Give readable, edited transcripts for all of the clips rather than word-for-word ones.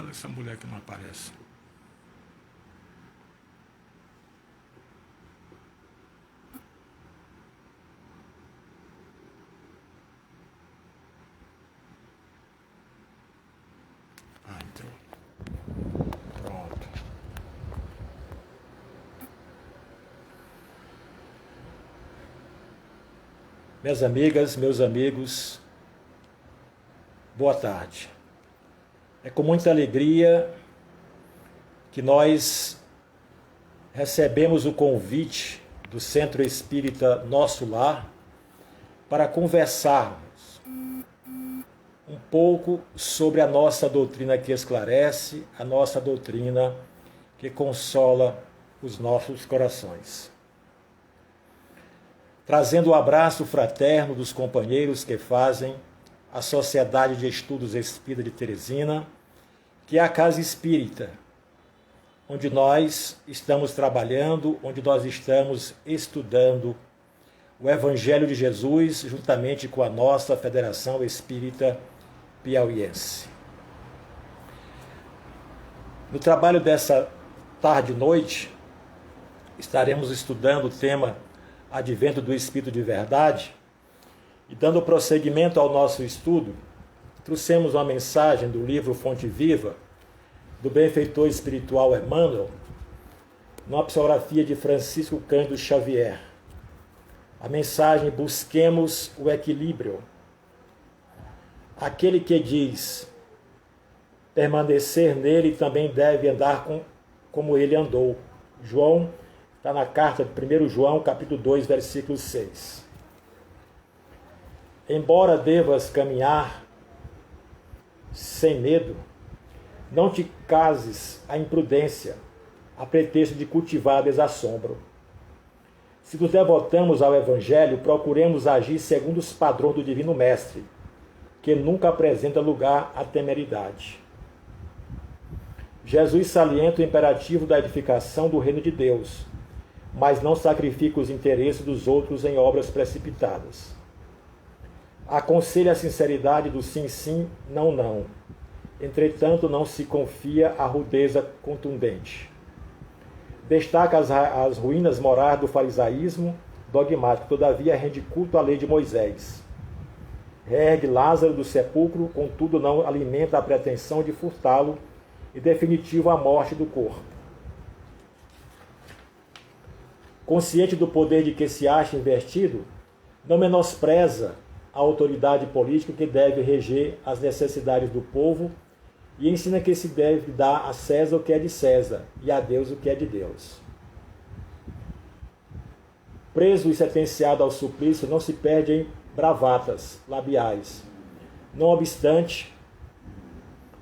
essa mulher que não aparece? Ah, entrou. Pronto. Minhas amigas, meus amigos, boa tarde. É com muita alegria que nós recebemos o convite do Centro Espírita Nosso Lar para conversarmos um pouco sobre a nossa doutrina que esclarece, a nossa doutrina que consola os nossos corações. Trazendo o abraço fraterno dos companheiros que fazem a Sociedade de Estudos Espírita de Teresina, que é a Casa Espírita, onde nós estamos trabalhando, onde nós estamos estudando o Evangelho de Jesus, juntamente com a nossa Federação Espírita Piauiense. No trabalho dessa tarde e noite, estaremos estudando o tema Advento do Espírito de Verdade, e dando prosseguimento ao nosso estudo, trouxemos uma mensagem do livro Fonte Viva, do benfeitor espiritual Emmanuel, numa psicografia de Francisco Cândido Xavier. A mensagem: busquemos o equilíbrio. Aquele que diz permanecer nele também deve andar como ele andou. João, está na carta de 1 João, capítulo 2, versículo 6. Embora devas caminhar sem medo, não te cases à imprudência, a pretexto de cultivar desassombro. Se nos devotamos ao Evangelho, procuremos agir segundo os padrões do Divino Mestre, que nunca apresenta lugar à temeridade. Jesus salienta o imperativo da edificação do reino de Deus, mas não sacrifica os interesses dos outros em obras precipitadas. Aconselha a sinceridade do sim, sim, não, não. Entretanto, não se confia à rudeza contundente. Destaca as ruínas morais do farisaísmo dogmático, todavia rende culto à lei de Moisés. Reergue Lázaro do sepulcro, contudo não alimenta a pretensão de furtá-lo e definitivo a morte do corpo. Consciente do poder de que se acha investido, não menospreza a autoridade política que deve reger as necessidades do povo e ensina que se deve dar a César o que é de César e a Deus o que é de Deus. Preso e sentenciado ao suplício, não se perde em bravatas labiais. Não obstante,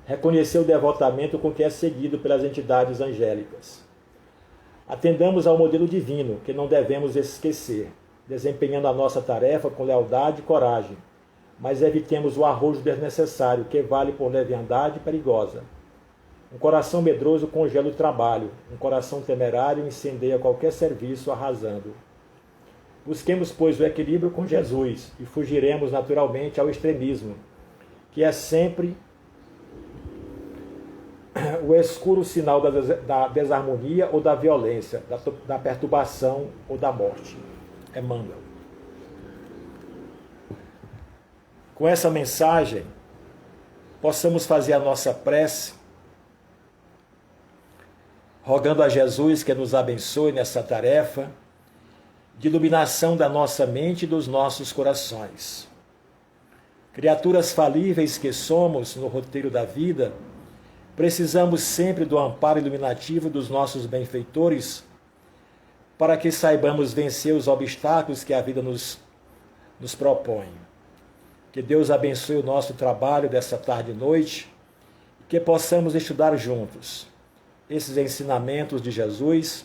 reconheceu o devotamento com que é seguido pelas entidades angélicas. Atendamos ao modelo divino, que não devemos esquecer, desempenhando a nossa tarefa com lealdade e coragem, mas evitemos o arrojo desnecessário, que vale por leviandade perigosa. Um coração medroso congela o trabalho, um coração temerário incendeia qualquer serviço arrasando. Busquemos, pois, o equilíbrio com Jesus e fugiremos naturalmente ao extremismo, que é sempre o escuro sinal da desarmonia ou da violência, da perturbação ou da morte. Emmanuel. Com essa mensagem, possamos fazer a nossa prece, rogando a Jesus que nos abençoe nessa tarefa de iluminação da nossa mente e dos nossos corações. Criaturas falíveis que somos no roteiro da vida, precisamos sempre do amparo iluminativo dos nossos benfeitores para que saibamos vencer os obstáculos que a vida nos propõe. Que Deus abençoe o nosso trabalho dessa tarde e noite e que possamos estudar juntos esses ensinamentos de Jesus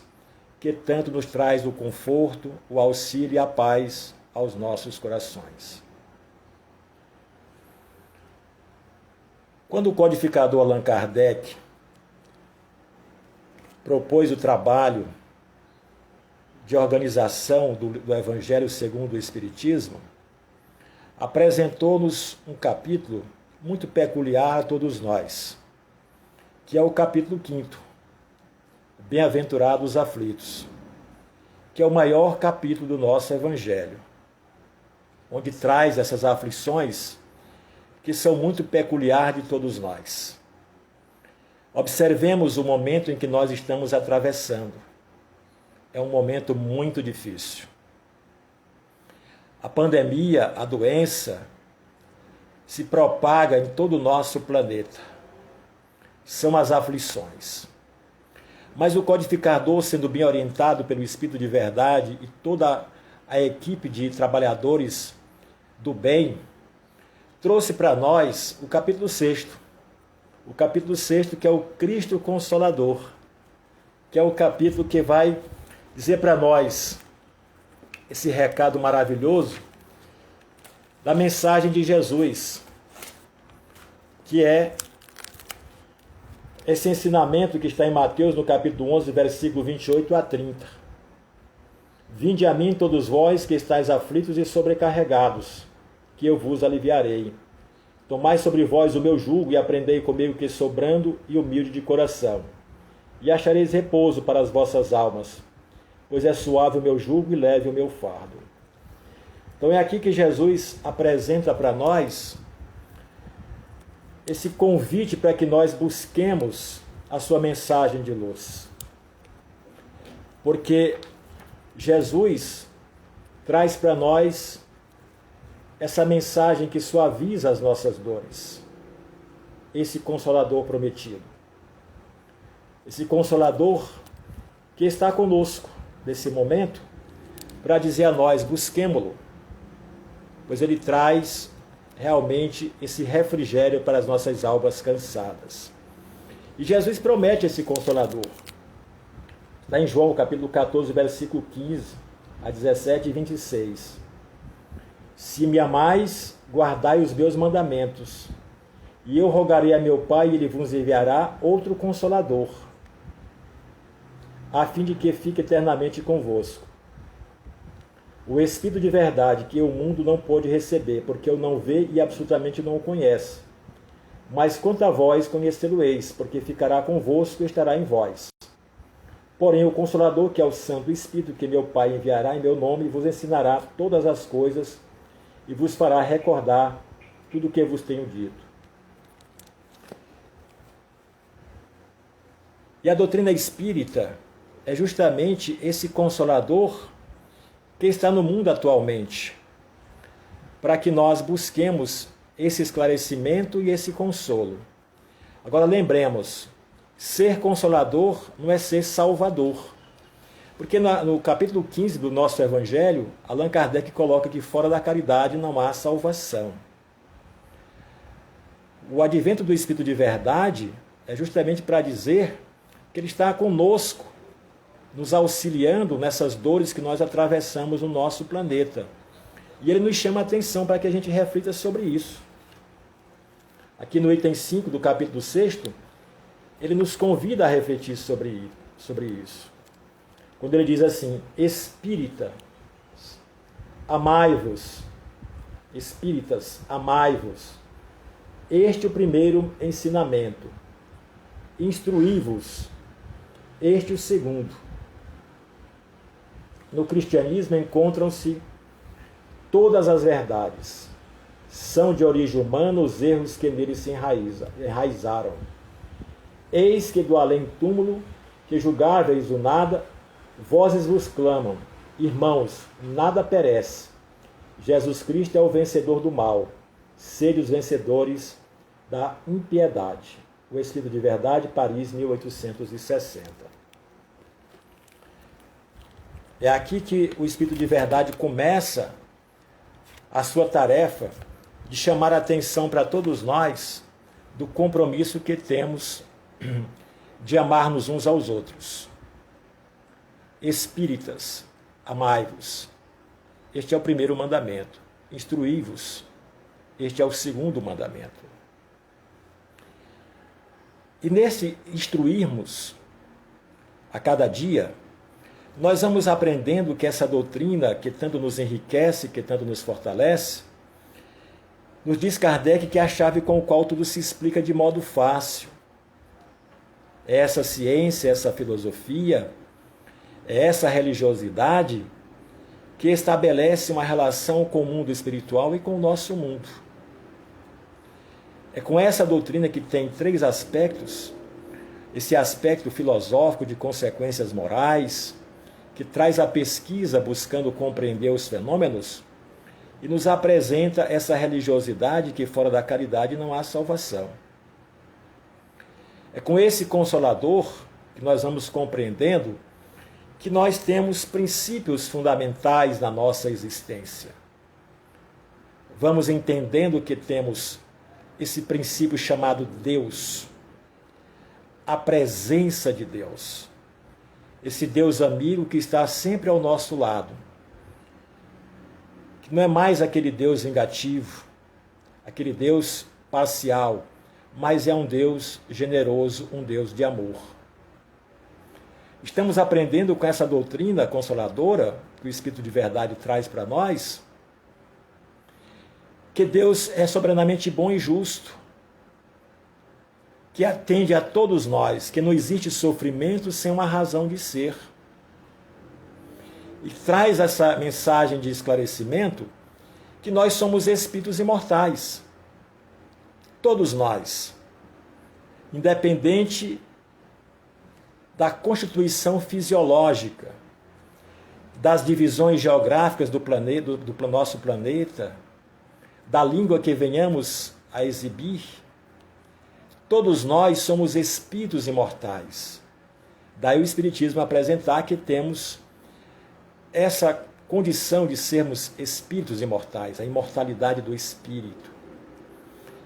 que tanto nos traz o conforto, o auxílio e a paz aos nossos corações. Quando o codificador Allan Kardec propôs o trabalho de organização do Evangelho segundo o Espiritismo, apresentou-nos um capítulo muito peculiar a todos nós. que é o capítulo 5º, Bem-aventurados os aflitos, que é o maior capítulo do nosso Evangelho, onde traz essas aflições que são muito peculiares de todos nós. Observemos o momento em que nós estamos atravessando. É um momento muito difícil. A pandemia, a doença, se propaga em todo o nosso planeta. São as aflições. Mas o codificador, sendo bem orientado pelo Espírito de Verdade e toda a equipe de trabalhadores do bem, trouxe para nós o capítulo 6º. O capítulo 6º, que é o Cristo Consolador, que é o capítulo que vai dizer para nós esse recado maravilhoso da mensagem de Jesus, que é esse ensinamento que está em Mateus, no capítulo 11, versículo 28 a 30. Vinde a mim todos vós que estáis aflitos e sobrecarregados, que eu vos aliviarei. Tomai sobre vós o meu jugo e aprendei comigo, que sou brando e humilde de coração, e achareis repouso para as vossas almas, pois é suave o meu jugo e leve o meu fardo. Então é aqui que Jesus apresenta para nós esse convite para que nós busquemos a sua mensagem de luz. Porque Jesus traz para nós essa mensagem que suaviza as nossas dores. Esse Consolador prometido. Esse Consolador que está conosco nesse momento para dizer a nós, busquemo-lo, pois ele traz realmente esse refrigério para as nossas almas cansadas. E Jesus promete esse Consolador. Lá em João, capítulo 14, versículo 15 a 17 e 26. Se me amais, guardai os meus mandamentos, e eu rogarei a meu Pai, e ele vos enviará outro Consolador, a fim de que fique eternamente convosco. O Espírito de verdade, que o mundo não pôde receber, porque o não vê e absolutamente não o conhece. Mas quanto a vós, conhecê-lo-eis, porque ficará convosco e estará em vós. Porém, o Consolador, que é o Santo Espírito, que meu Pai enviará em meu nome, vos ensinará todas as coisas e vos fará recordar tudo o que vos tenho dito. E a doutrina espírita é justamente esse Consolador que está no mundo atualmente, para que nós busquemos esse esclarecimento e esse consolo. Agora lembremos, ser consolador não é ser salvador. Porque no capítulo 15 do nosso Evangelho, Allan Kardec coloca que fora da caridade não há salvação. O advento do Espírito de Verdade é justamente para dizer que ele está conosco, nos auxiliando nessas dores que nós atravessamos no nosso planeta. E ele nos chama a atenção para que a gente reflita sobre isso. Aqui no item 5 do capítulo 6º, ele nos convida a refletir sobre isso. Quando ele diz assim, espíritas, amai-vos, este é o primeiro ensinamento. Instruí-vos, este é o segundo. No cristianismo encontram-se todas as verdades. São de origem humana os erros que nele se enraizaram. Eis que do além-túmulo, que julgáveis o nada, vozes vos clamam, irmãos, nada perece. Jesus Cristo é o vencedor do mal. Sede os vencedores da impiedade. O Espírito de Verdade, Paris, 1860. É aqui que o Espírito de Verdade começa a sua tarefa de chamar a atenção para todos nós do compromisso que temos de amar-nos uns aos outros. Espíritas, amai-vos. Este é o primeiro mandamento. Instruí-vos. Este é o segundo mandamento. E nesse instruirmos a cada dia, nós vamos aprendendo que essa doutrina, que tanto nos enriquece, que tanto nos fortalece, nos diz Kardec que é a chave com a qual tudo se explica de modo fácil. é essa ciência, essa filosofia, é essa religiosidade que estabelece uma relação com o mundo espiritual e com o nosso mundo. É com essa doutrina que tem 3 aspectos: esse aspecto filosófico de consequências morais, que traz a pesquisa buscando compreender os fenômenos, e nos apresenta essa religiosidade que fora da caridade não há salvação. É com esse Consolador que nós vamos compreendendo que nós temos princípios fundamentais na nossa existência. Vamos entendendo que temos esse princípio chamado Deus, a presença de Deus, esse Deus amigo que está sempre ao nosso lado, que não é mais aquele Deus vingativo, aquele Deus parcial, mas é um Deus generoso, um Deus de amor. Estamos aprendendo com essa doutrina consoladora que o Espírito de Verdade traz para nós, que Deus é soberanamente bom e justo, que atende a todos nós, que não existe sofrimento sem uma razão de ser. E traz essa mensagem de esclarecimento que nós somos espíritos imortais. Todos nós, independente da constituição fisiológica, das divisões geográficas do nosso planeta, da língua que venhamos a exibir, todos nós somos espíritos imortais. Daí o Espiritismo apresentar que temos essa condição de sermos espíritos imortais, a imortalidade do espírito.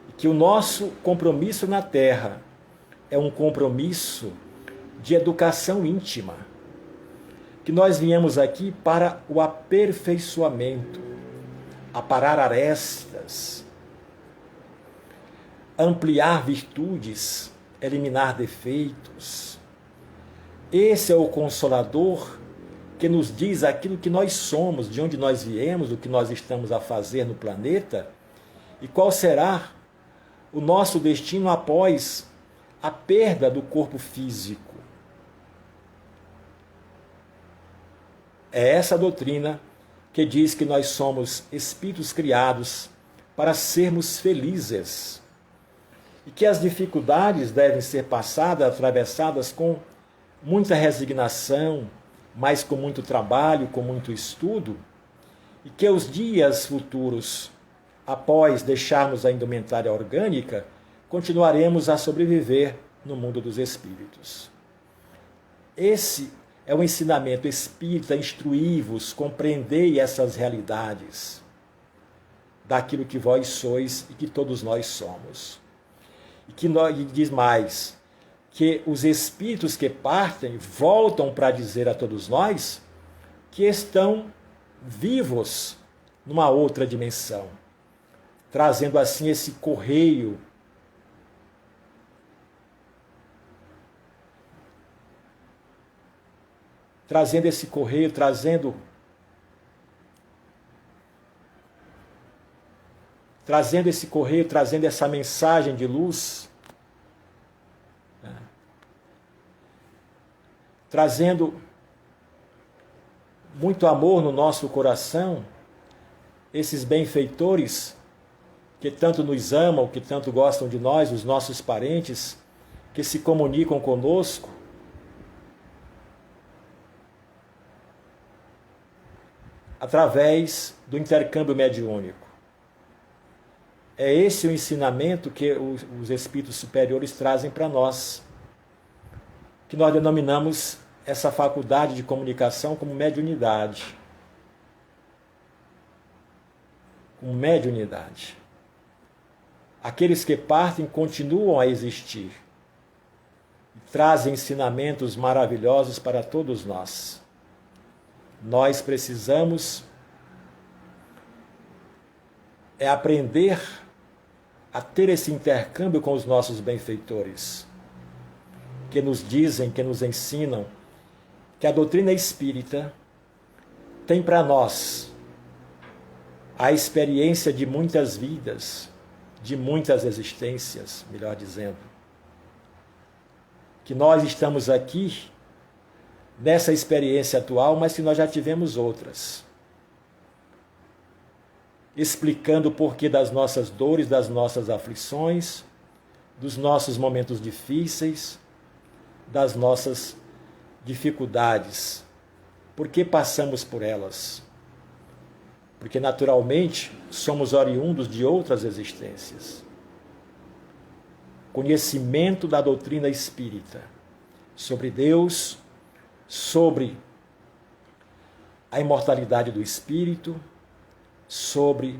E que o nosso compromisso na Terra é um compromisso de educação íntima, que nós viemos aqui para o aperfeiçoamento, aparar arestas, ampliar virtudes, eliminar defeitos. Esse é o Consolador que nos diz aquilo que nós somos, de onde nós viemos, o que nós estamos a fazer no planeta e qual será o nosso destino após a perda do corpo físico. É essa doutrina que diz que nós somos espíritos criados para sermos felizes e que as dificuldades devem ser passadas, atravessadas com muita resignação, mas com muito trabalho, com muito estudo, e que os dias futuros, após deixarmos a indumentária orgânica, continuaremos a sobreviver no mundo dos espíritos. Esse é o ensinamento espírita: instruí-vos, compreendei essas realidades daquilo que vós sois e que todos nós somos. E diz mais, que os espíritos que partem voltam para dizer a todos nós que estão vivos numa outra dimensão, trazendo assim esse correio trazendo essa mensagem de luz, trazendo muito amor no nosso coração, esses benfeitores que tanto nos amam, que tanto gostam de nós, os nossos parentes, que se comunicam conosco, através do intercâmbio mediúnico. É esse o ensinamento que os espíritos superiores trazem para nós, que nós denominamos essa faculdade de comunicação como mediunidade. Como mediunidade. Aqueles que partem continuam a existir e trazem ensinamentos maravilhosos para todos nós. Nós precisamos aprender a ter esse intercâmbio com os nossos benfeitores, que nos dizem, que nos ensinam que a doutrina espírita tem para nós a experiência de muitas vidas, de muitas existências, melhor dizendo. que nós estamos aqui nessa experiência atual, mas que nós já tivemos outras. Explicando o porquê das nossas dores, das nossas aflições, dos nossos momentos difíceis, das nossas dificuldades. Por que passamos por elas? Porque naturalmente somos oriundos de outras existências. Conhecimento da doutrina espírita sobre Deus, sobre a imortalidade do espírito, sobre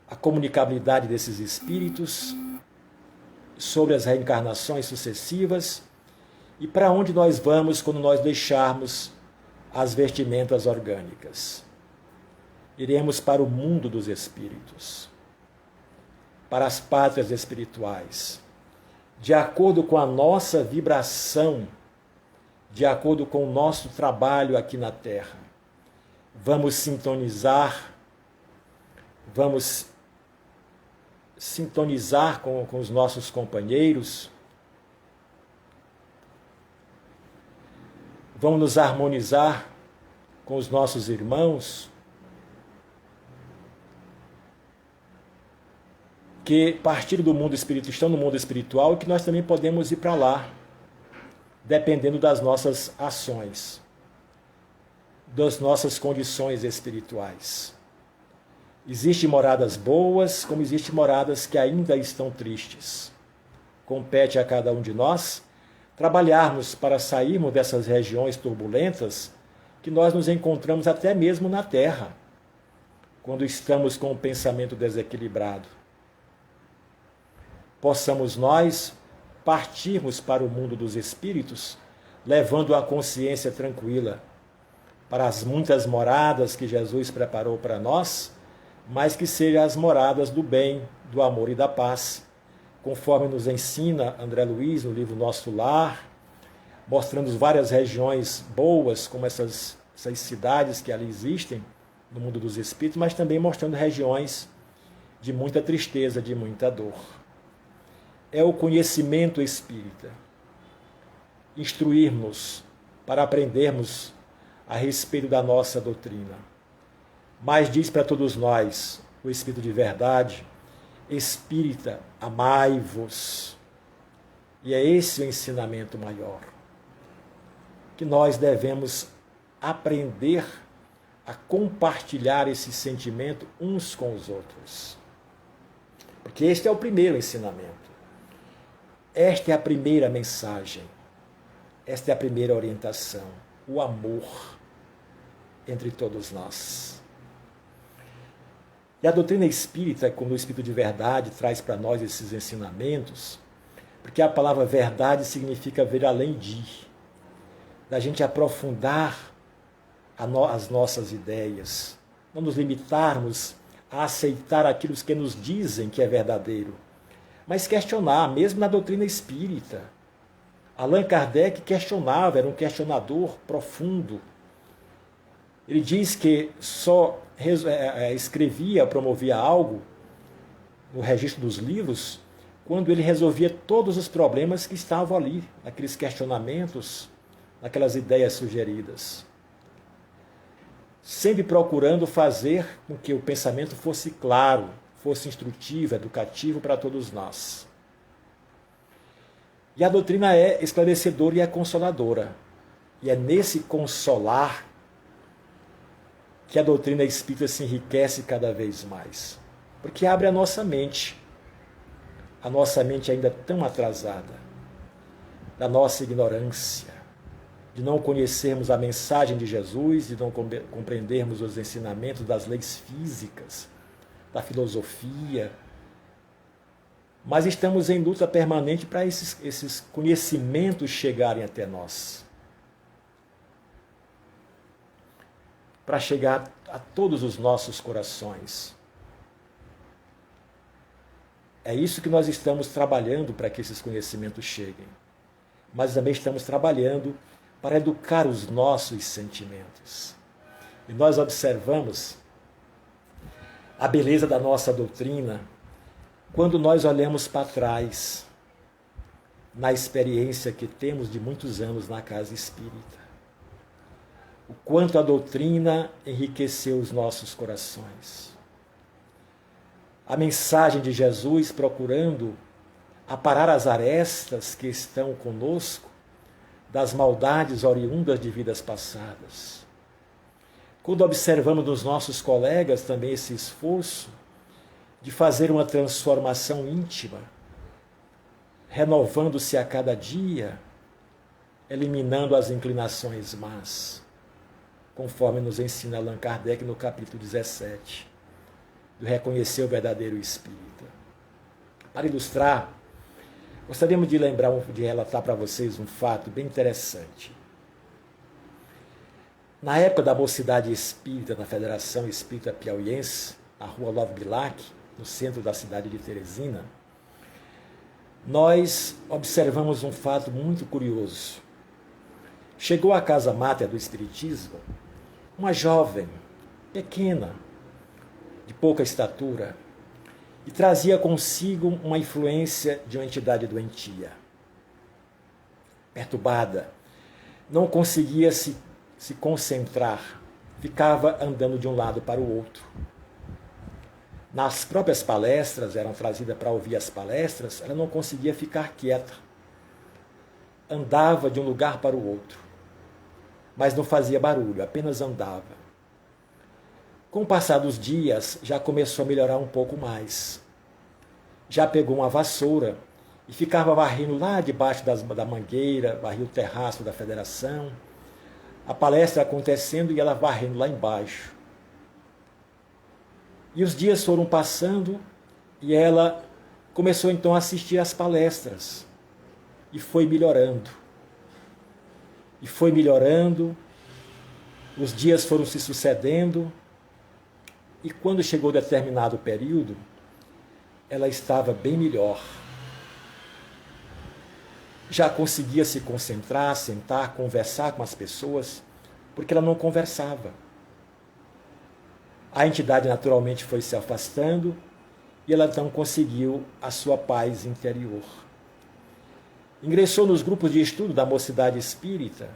a comunicabilidade desses espíritos, sobre as reencarnações sucessivas e para onde nós vamos quando nós deixarmos as vestimentas orgânicas. Iremos para o mundo dos espíritos, para as pátrias espirituais, de acordo com a nossa vibração, de acordo com o nosso trabalho aqui na Terra. Vamos sintonizar com os nossos companheiros, vamos nos harmonizar com os nossos irmãos, que partiram do mundo espiritual, estão no mundo espiritual, e que nós também podemos ir para lá, dependendo das nossas ações, das nossas condições espirituais. Existem moradas boas, como existem moradas que ainda estão tristes. Compete a cada um de nós trabalharmos para sairmos dessas regiões turbulentas que nós nos encontramos até mesmo na Terra, quando estamos com o pensamento desequilibrado. Possamos nós partirmos para o mundo dos espíritos, levando a consciência tranquila para as muitas moradas que Jesus preparou para nós, mas que sejam as moradas do bem, do amor e da paz, conforme nos ensina André Luiz no livro Nosso Lar, mostrando várias regiões boas, como essas cidades que ali existem no mundo dos espíritos, mas também mostrando regiões de muita tristeza, de muita dor. É o conhecimento espírita. Instruirmos para aprendermos a respeito da nossa doutrina. Mas diz para todos nós, o Espírito de verdade, espírita, amai-vos. E é esse o ensinamento maior, que nós devemos aprender a compartilhar esse sentimento uns com os outros. Porque este é o primeiro ensinamento. Esta é a primeira mensagem. Esta é a primeira orientação. O amor entre todos nós. E a doutrina espírita, como o Espírito de verdade, traz para nós esses ensinamentos, porque a palavra verdade significa ver além de, da gente aprofundar as nossas ideias, não nos limitarmos a aceitar aquilo que nos dizem que é verdadeiro, mas questionar, mesmo na doutrina espírita. Allan Kardec questionava, era um questionador profundo. Ele diz que só escrevia, promovia algo no registro dos livros quando ele resolvia todos os problemas que estavam ali, naqueles questionamentos, naquelas ideias sugeridas. Sempre procurando fazer com que o pensamento fosse claro, fosse instrutivo, educativo para todos nós. E a doutrina é esclarecedora e é consoladora. E é nesse consolar que a doutrina espírita se enriquece cada vez mais. Porque abre a nossa mente ainda tão atrasada, da nossa ignorância, de não conhecermos a mensagem de Jesus, de não compreendermos os ensinamentos das leis físicas, da filosofia. Mas estamos em luta permanente para esses conhecimentos chegarem até nós. Para chegar a todos os nossos corações. É isso que nós estamos trabalhando para que esses conhecimentos cheguem. Mas também estamos trabalhando para educar os nossos sentimentos. E nós observamos a beleza da nossa doutrina quando nós olhamos para trás. na experiência que temos de muitos anos na casa espírita. O quanto a doutrina enriqueceu os nossos corações. A mensagem de Jesus procurando aparar as arestas que estão conosco das maldades oriundas de vidas passadas. Quando observamos nos nossos colegas também esse esforço de fazer uma transformação íntima, renovando-se a cada dia, eliminando as inclinações más, conforme nos ensina Allan Kardec no capítulo 17, do Reconhecer o Verdadeiro Espírita. Para ilustrar, gostaríamos de relatar para vocês um fato bem interessante. Na época da Mocidade Espírita, na Federação Espírita Piauiense, na rua Olavo Bilac, no centro da cidade de Teresina, nós observamos um fato muito curioso. Chegou à casa máter do Espiritismo uma jovem, pequena, de pouca estatura, e trazia consigo uma influência de uma entidade doentia. Perturbada, não conseguia se concentrar, ficava andando de um lado para o outro. Nas próprias palestras, eram trazidas para ouvir as palestras, ela não conseguia ficar quieta. Andava de um lugar para o outro, mas não fazia barulho, apenas andava. Com o passar dos dias, já começou a melhorar um pouco mais. Já pegou uma vassoura e ficava varrendo lá debaixo da mangueira, varria o terraço da federação. A palestra acontecendo e ela varrendo lá embaixo. E os dias foram passando e ela começou então a assistir às palestras. E foi melhorando. E foi melhorando. Os dias foram se sucedendo. E quando chegou determinado período, ela estava bem melhor. Já conseguia se concentrar, sentar, conversar com as pessoas, porque ela não conversava. A entidade naturalmente foi se afastando e ela então conseguiu a sua paz interior. Ingressou nos grupos de estudo da Mocidade Espírita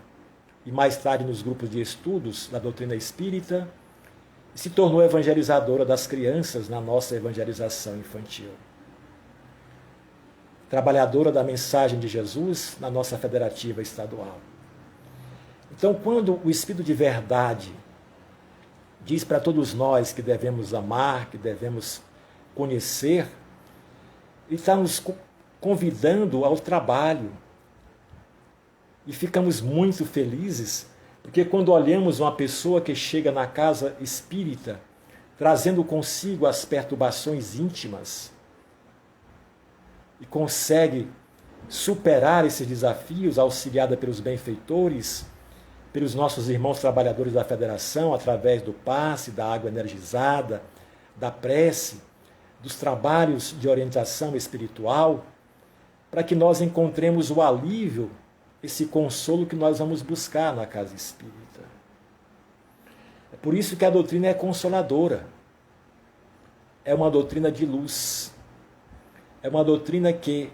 e mais tarde nos grupos de estudos da doutrina espírita e se tornou evangelizadora das crianças na nossa evangelização infantil. Trabalhadora da mensagem de Jesus na nossa federativa estadual. Então, quando o Espírito de Verdade diz para todos nós que devemos amar, que devemos conhecer, ele está nos convidando ao trabalho. E ficamos muito felizes, porque quando olhamos uma pessoa que chega na casa espírita, trazendo consigo as perturbações íntimas, e consegue superar esses desafios, auxiliada pelos benfeitores, pelos nossos irmãos trabalhadores da federação, através do passe, da água energizada, da prece, dos trabalhos de orientação espiritual, para que nós encontremos o alívio, esse consolo que nós vamos buscar na casa espírita. É por isso que a doutrina é consoladora. É uma doutrina de luz. É uma doutrina que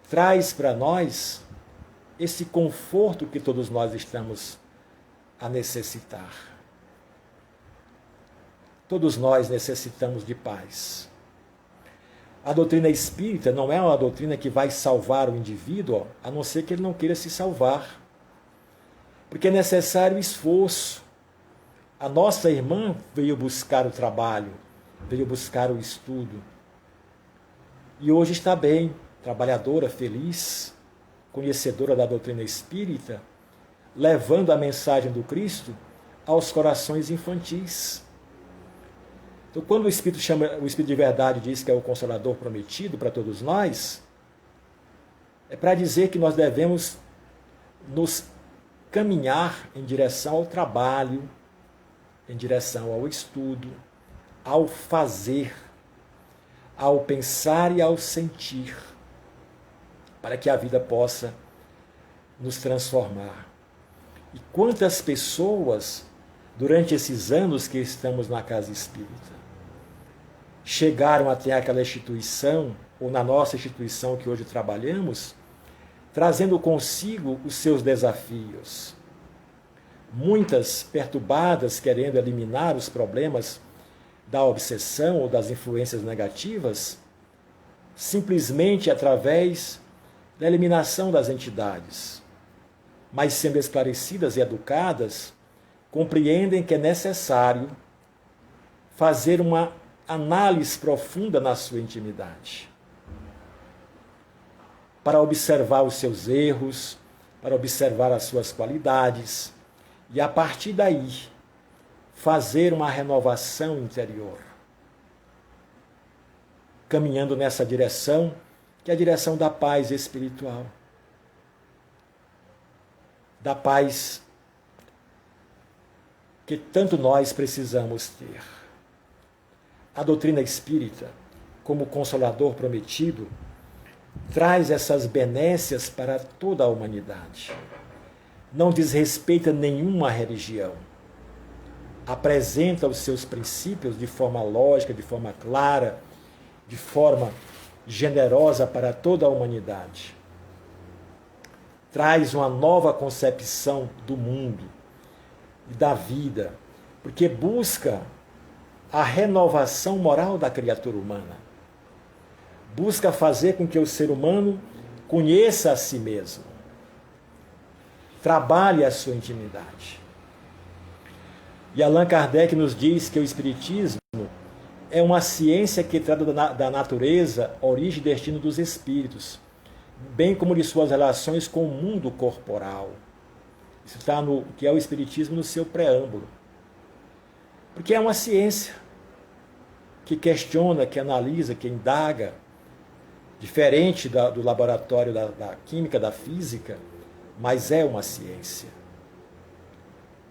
traz para nós esse conforto que todos nós estamos a necessitar. Todos nós necessitamos de paz. A doutrina espírita não é uma doutrina que vai salvar o indivíduo, a não ser que ele não queira se salvar. Porque é necessário esforço. A nossa irmã veio buscar o trabalho, veio buscar o estudo. E hoje está bem, trabalhadora, feliz, conhecedora da doutrina espírita, levando a mensagem do Cristo aos corações infantis. Então, quando o Espírito de Verdade diz que é o Consolador prometido para todos nós, é para dizer que nós devemos nos caminhar em direção ao trabalho, em direção ao estudo, ao fazer, ao pensar e ao sentir, para que a vida possa nos transformar. E quantas pessoas, durante esses anos que estamos na casa espírita, chegaram até aquela instituição, ou na nossa instituição que hoje trabalhamos, trazendo consigo os seus desafios. Muitas perturbadas, querendo eliminar os problemas da obsessão ou das influências negativas, simplesmente através da eliminação das entidades. Mas sendo esclarecidas e educadas, compreendem que é necessário fazer uma análise profunda na sua intimidade, para observar os seus erros, para observar as suas qualidades, e a partir daí fazer uma renovação interior, caminhando nessa direção, que é a direção da paz espiritual, da paz que tanto nós precisamos ter. A doutrina espírita, como consolador prometido, traz essas benécias para toda a humanidade. Não desrespeita nenhuma religião. Apresenta os seus princípios de forma lógica, de forma clara, de forma generosa para toda a humanidade. Traz uma nova concepção do mundo e da vida, porque busca a renovação moral da criatura humana. Busca fazer com que o ser humano conheça a si mesmo. Trabalhe a sua intimidade. E Allan Kardec nos diz que o Espiritismo é uma ciência que trata da natureza, origem e destino dos espíritos, bem como de suas relações com o mundo corporal. Isso está no que é o Espiritismo no seu preâmbulo. Porque é uma ciência que questiona, que analisa, que indaga, diferente do laboratório da química, da física, mas é uma ciência.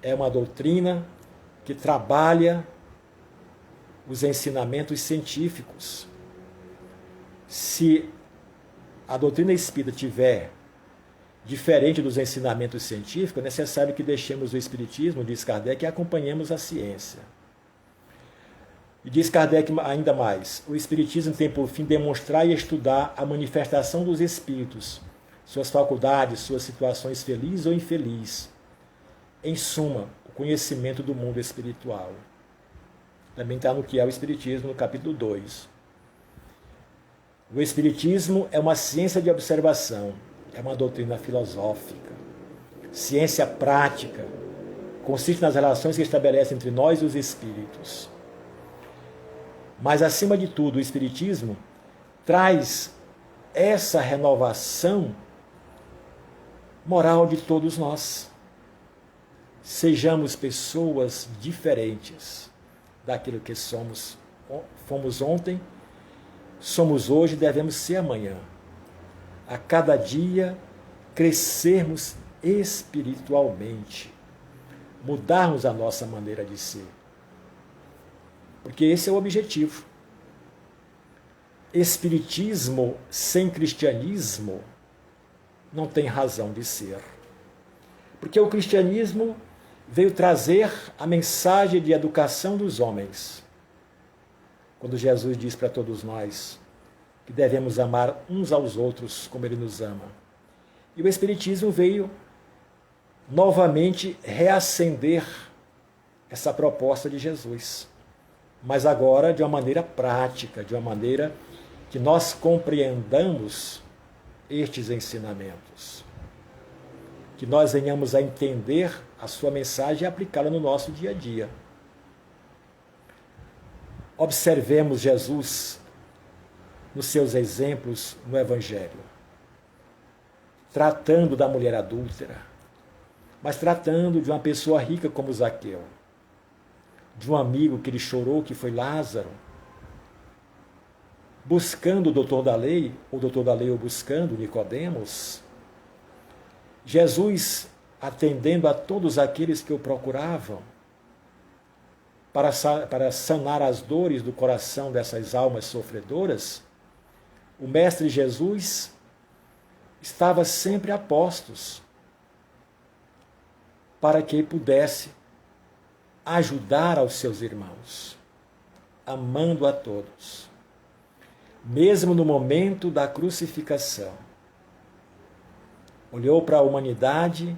É uma doutrina que trabalha os ensinamentos científicos. Se a doutrina espírita tiver diferente dos ensinamentos científicos, é necessário que deixemos o Espiritismo, diz Kardec, e acompanhemos a ciência. E diz Kardec ainda mais, o Espiritismo tem por fim demonstrar e estudar a manifestação dos espíritos, suas faculdades, suas situações felizes ou infelizes. Em suma, o conhecimento do mundo espiritual. Também está no que é o Espiritismo, no capítulo 2. O Espiritismo é uma ciência de observação, é uma doutrina filosófica, ciência prática, consiste nas relações que estabelece entre nós e os espíritos. Mas, acima de tudo, o Espiritismo traz essa renovação moral de todos nós. Sejamos pessoas diferentes daquilo que fomos ontem, somos hoje e devemos ser amanhã. A cada dia crescermos espiritualmente, mudarmos a nossa maneira de ser. Porque esse é o objetivo. Espiritismo sem cristianismo não tem razão de ser. Porque o cristianismo veio trazer a mensagem de educação dos homens. Quando Jesus diz para todos nós que devemos amar uns aos outros como Ele nos ama. E o Espiritismo veio novamente reacender essa proposta de Jesus. Mas agora de uma maneira prática, de uma maneira que nós compreendamos estes ensinamentos. Que nós venhamos a entender a sua mensagem e aplicá-la no nosso dia a dia. Observemos Jesus nos seus exemplos no Evangelho, tratando da mulher adúltera, mas tratando de uma pessoa rica como Zaqueu, de um amigo que ele chorou, que foi Lázaro, buscando o doutor da lei, o doutor da lei o buscando, Nicodemos, Jesus atendendo a todos aqueles que o procuravam, para sanar as dores do coração dessas almas sofredoras, o Mestre Jesus estava sempre a postos para que pudesse ajudar aos seus irmãos, amando a todos. Mesmo no momento da crucificação, olhou para a humanidade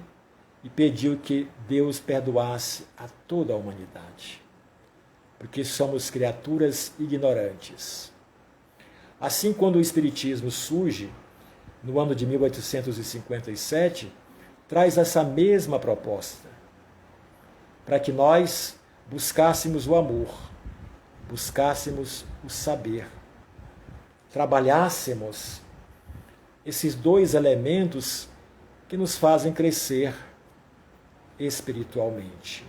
e pediu que Deus perdoasse a toda a humanidade, porque somos criaturas ignorantes. Assim, quando o Espiritismo surge, no ano de 1857, traz essa mesma proposta, para que nós buscássemos o amor, buscássemos o saber, trabalhássemos esses dois elementos que nos fazem crescer espiritualmente,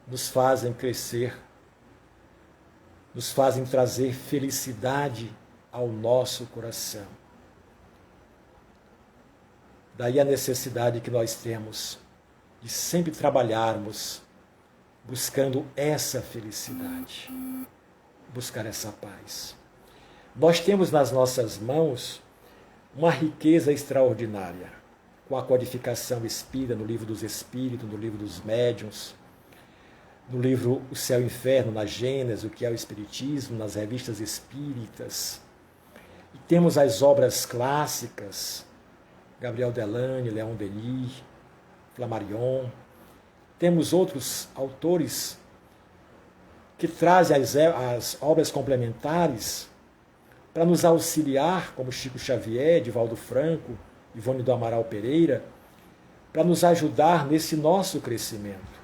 nos fazem crescer, nos fazem trazer felicidade ao nosso coração. Daí a necessidade que nós temos de sempre trabalharmos buscando essa felicidade, buscar essa paz. Nós temos nas nossas mãos uma riqueza extraordinária, com a codificação espírita no Livro dos Espíritos, no Livro dos Médiuns, no livro O Céu e o Inferno, na Gênese, o que é o Espiritismo, nas revistas espíritas. E temos as obras clássicas, Gabriel Delane, Leon Denis, Flammarion. Temos outros autores que trazem as obras complementares para nos auxiliar, como Chico Xavier, Divaldo Franco, Ivone do Amaral Pereira, para nos ajudar nesse nosso crescimento,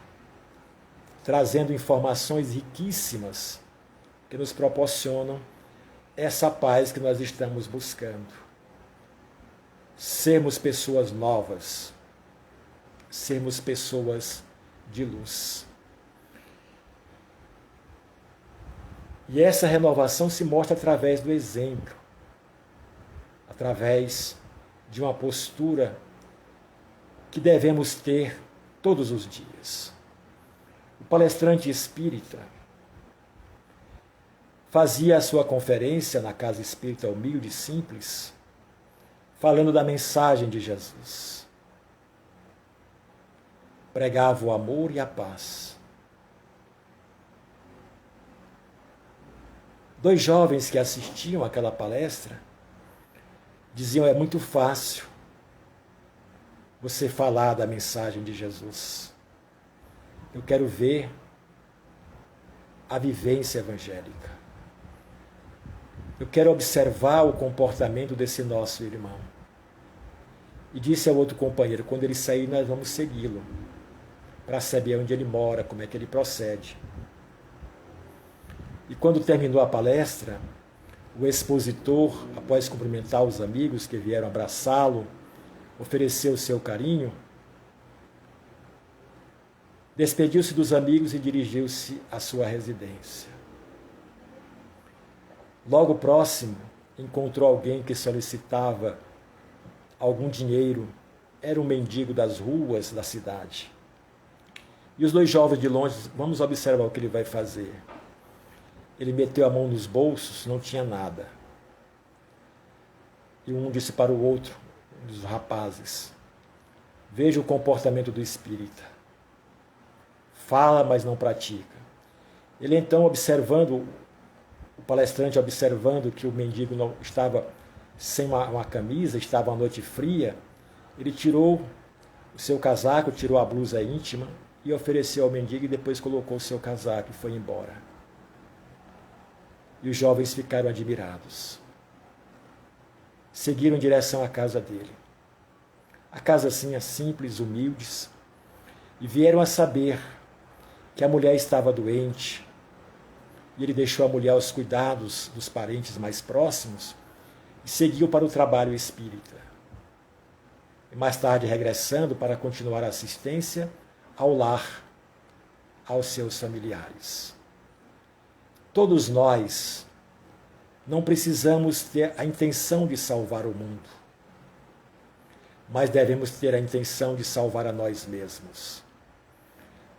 trazendo informações riquíssimas que nos proporcionam essa paz que nós estamos buscando. Sermos pessoas novas, sermos pessoas de luz. E essa renovação se mostra através do exemplo, através de uma postura que devemos ter todos os dias. O palestrante espírita fazia a sua conferência na Casa Espírita Humilde e Simples, falando da mensagem de Jesus. Pregava o amor e a paz. Dois jovens que assistiam àquela palestra diziam: é muito fácil você falar da mensagem de Jesus. Eu quero ver a vivência evangélica. Eu quero observar o comportamento desse nosso irmão. E disse ao outro companheiro: quando ele sair, nós vamos segui-lo, para saber onde ele mora, como é que ele procede. E quando terminou a palestra, o expositor, após cumprimentar os amigos que vieram abraçá-lo, ofereceu o seu carinho, despediu-se dos amigos e dirigiu-se à sua residência. Logo próximo, encontrou alguém que solicitava algum dinheiro. Era um mendigo das ruas da cidade. E os dois jovens de longe: vamos observar o que ele vai fazer. Ele meteu a mão nos bolsos, não tinha nada. E um disse para o outro, um dos rapazes: veja o comportamento do espírita. Fala, mas não pratica. Ele então, observando, o palestrante observando que o mendigo não estava sem uma camisa, estava uma noite fria, ele tirou o seu casaco, tirou a blusa íntima e ofereceu ao mendigo, e depois colocou o seu casaco e foi embora. E os jovens ficaram admirados. Seguiram em direção à casa dele. A casa assim é simples, humildes, e vieram a saber que a mulher estava doente, e ele deixou a mulher aos cuidados dos parentes mais próximos e seguiu para o trabalho espírita. E mais tarde, regressando para continuar a assistência ao lar, aos seus familiares. Todos nós não precisamos ter a intenção de salvar o mundo, mas devemos ter a intenção de salvar a nós mesmos,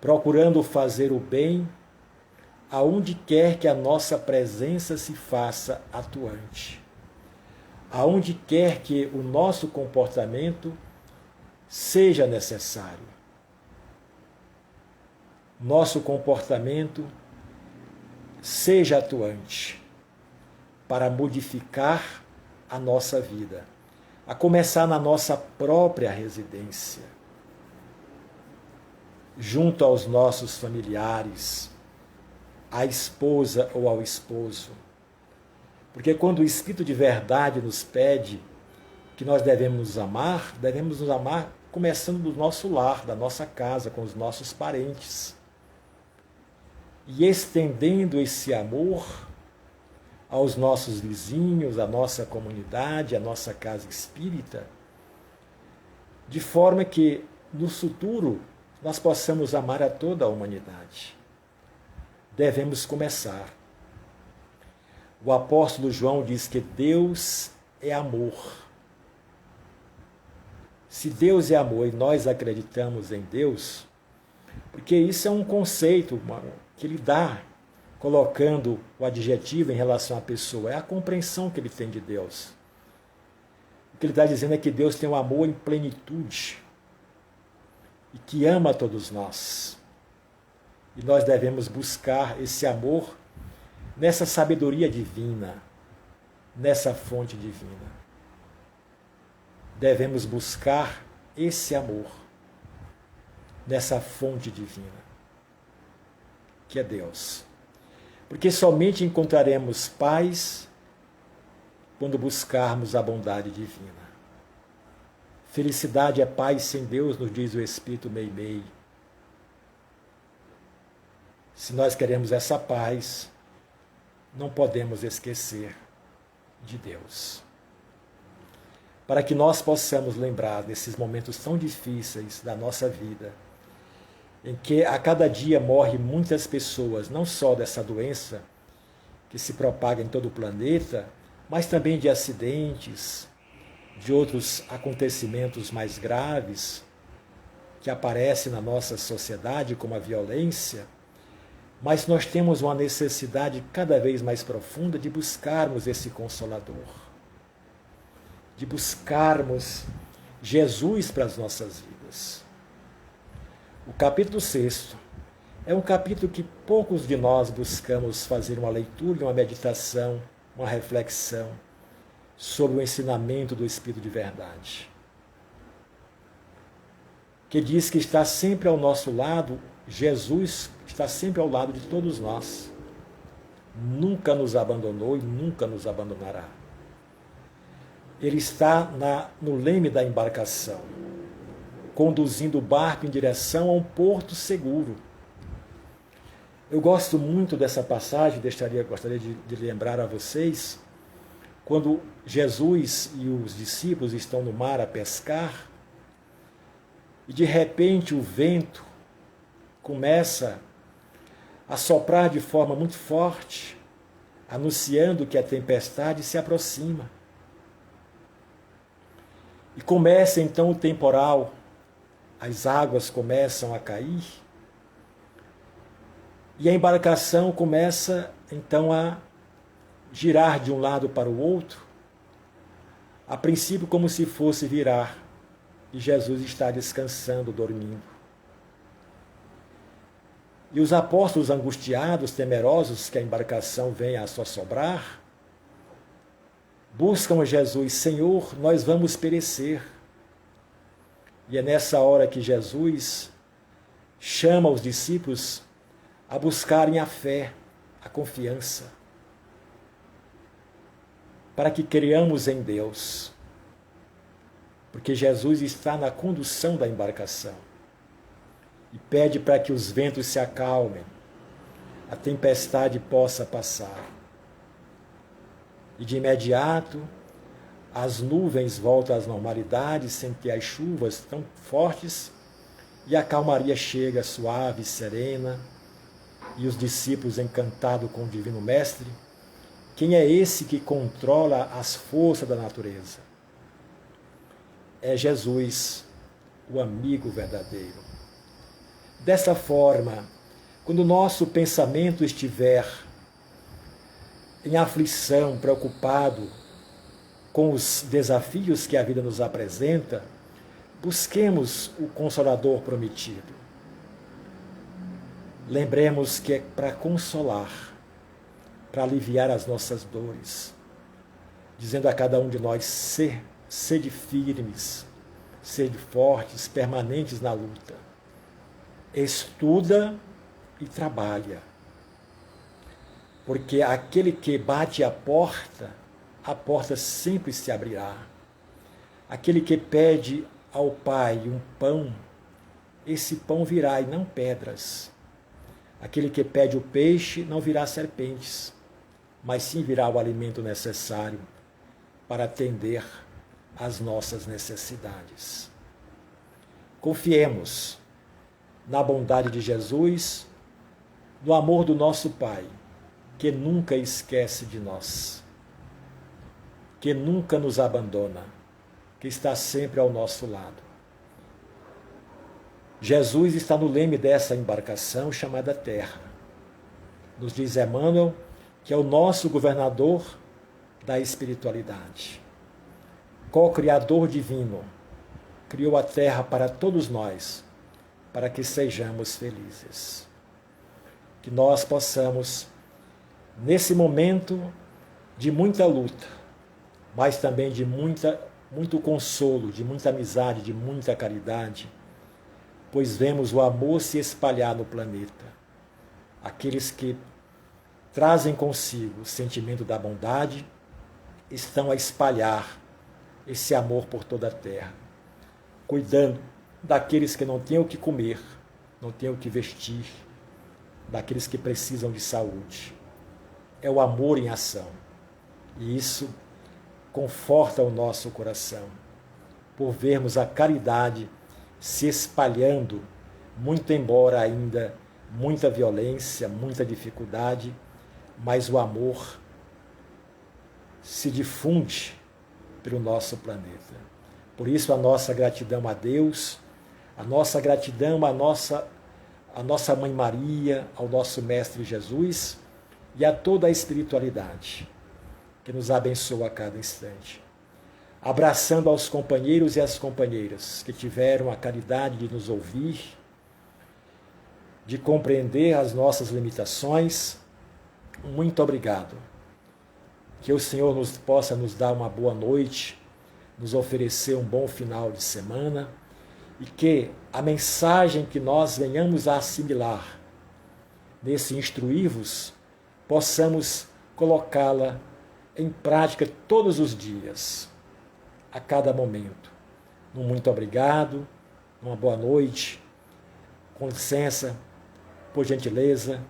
procurando fazer o bem aonde quer que a nossa presença se faça atuante, aonde quer que o nosso comportamento seja necessário. Nosso comportamento seja atuante para modificar a nossa vida, a começar na nossa própria residência, junto aos nossos familiares, à esposa ou ao esposo. Porque quando o Espírito de verdade nos pede que nós devemos nos amar começando do nosso lar, da nossa casa, com os nossos parentes. E estendendo esse amor aos nossos vizinhos, à nossa comunidade, à nossa casa espírita, de forma que no futuro nós possamos amar a toda a humanidade. Devemos começar. O apóstolo João diz que Deus é amor. Se Deus é amor e nós acreditamos em Deus, porque isso é um conceito que ele dá, colocando o adjetivo em relação à pessoa, é a compreensão que ele tem de Deus. O que ele está dizendo é que Deus tem um amor em plenitude e que ama a todos nós. E nós devemos buscar esse amor nessa sabedoria divina, nessa fonte divina. Devemos buscar esse amor nessa fonte divina, que é Deus. Porque somente encontraremos paz quando buscarmos a bondade divina. Felicidade é paz sem Deus, nos diz o Espírito Meimei. Se nós queremos essa paz, não podemos esquecer de Deus. Para que nós possamos lembrar desses momentos tão difíceis da nossa vida, em que a cada dia morrem muitas pessoas, não só dessa doença que se propaga em todo o planeta, mas também de acidentes, de outros acontecimentos mais graves que aparecem na nossa sociedade, como a violência, mas nós temos uma necessidade cada vez mais profunda de buscarmos esse Consolador, de buscarmos Jesus para as nossas vidas. O capítulo 6 é um capítulo que poucos de nós buscamos fazer uma leitura, uma meditação, uma reflexão sobre o ensinamento do Espírito de verdade, que diz que está sempre ao nosso lado. Jesus está sempre ao lado de todos nós. Nunca nos abandonou e nunca nos abandonará. Ele está no leme da embarcação, conduzindo o barco em direção a um porto seguro. Eu gosto muito dessa passagem, gostaria de lembrar a vocês, quando Jesus e os discípulos estão no mar a pescar, e de repente o vento começa a soprar de forma muito forte, anunciando que a tempestade se aproxima. E começa então o temporal, as águas começam a cair, e a embarcação começa então a girar de um lado para o outro, a princípio como se fosse virar, e Jesus está descansando, dormindo. E os apóstolos angustiados, temerosos que a embarcação venha a assombrar, buscam Jesus: Senhor, nós vamos perecer. E é nessa hora que Jesus chama os discípulos a buscarem a fé, a confiança, para que creiamos em Deus. Porque Jesus está na condução da embarcação e pede para que os ventos se acalmem, a tempestade possa passar. E de imediato as nuvens voltam às normalidades, sem ter as chuvas tão fortes, e a calmaria chega suave, serena, e os discípulos, encantados com o Divino Mestre: quem é esse que controla as forças da natureza? É Jesus, o amigo verdadeiro. Dessa forma, quando o nosso pensamento estiver em aflição, preocupado com os desafios que a vida nos apresenta, busquemos o Consolador prometido. Lembremos que é para consolar, para aliviar as nossas dores, dizendo a cada um de nós: sede firmes, sede fortes, permanentes na luta. Estuda e trabalha. Porque aquele que bate a porta sempre se abrirá. Aquele que pede ao Pai um pão, esse pão virá e não pedras. Aquele que pede o peixe não virá serpentes, mas sim virá o alimento necessário para atender às nossas necessidades. Confiemos na bondade de Jesus, no amor do nosso Pai, que nunca esquece de nós, que nunca nos abandona, que está sempre ao nosso lado. Jesus está no leme dessa embarcação chamada Terra. Nos diz Emmanuel que é o nosso governador da espiritualidade. Co-criador divino, criou a Terra para todos nós, para que sejamos felizes. Que nós possamos, nesse momento de muita luta, mas também de muito consolo, de muita amizade, de muita caridade, pois vemos o amor se espalhar no planeta. Aqueles que trazem consigo o sentimento da bondade estão a espalhar esse amor por toda a terra, cuidando daqueles que não têm o que comer, não têm o que vestir, daqueles que precisam de saúde. É o amor em ação. E isso conforta o nosso coração, por vermos a caridade se espalhando, muito embora ainda muita violência, muita dificuldade, mas o amor se difunde pelo nosso planeta. Por isso a nossa gratidão a Deus, a nossa gratidão à nossa Mãe Maria, ao nosso Mestre Jesus e a toda a espiritualidade que nos abençoa a cada instante. Abraçando aos companheiros e às companheiras que tiveram a caridade de nos ouvir, de compreender as nossas limitações, muito obrigado. Que o Senhor possa nos dar uma boa noite, nos oferecer um bom final de semana e que a mensagem que nós venhamos a assimilar nesse instruir-vos, possamos colocá-la em prática todos os dias, a cada momento. Um muito obrigado, uma boa noite, com licença, por gentileza,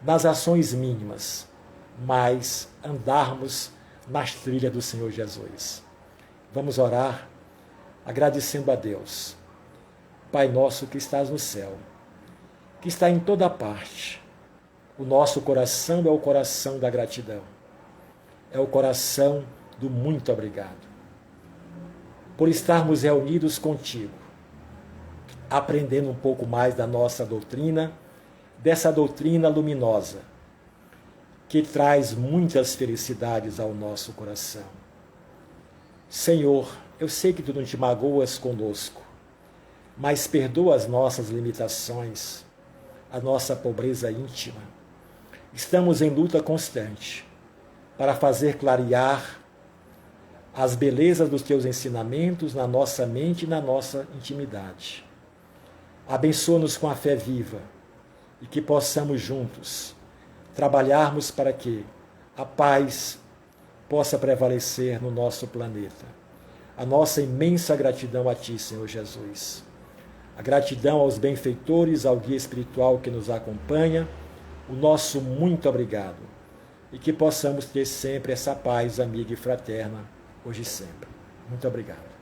nas ações mínimas, mas andarmos nas trilhas do Senhor Jesus. Vamos orar, agradecendo a Deus. Pai nosso que estás no céu, que está em toda parte, o nosso coração é o coração da gratidão, é o coração do muito obrigado, por estarmos reunidos contigo, aprendendo um pouco mais da nossa doutrina, dessa doutrina luminosa, que traz muitas felicidades ao nosso coração. Senhor, eu sei que tu não te magoas conosco, mas perdoa as nossas limitações, a nossa pobreza íntima. Estamos em luta constante para fazer clarear as belezas dos teus ensinamentos na nossa mente e na nossa intimidade. Abençoa-nos com a fé viva e que possamos juntos trabalharmos para que a paz possa prevalecer no nosso planeta. A nossa imensa gratidão a Ti, Senhor Jesus. A gratidão aos benfeitores, ao guia espiritual que nos acompanha, o nosso muito obrigado. E que possamos ter sempre essa paz amiga e fraterna, hoje e sempre. Muito obrigado.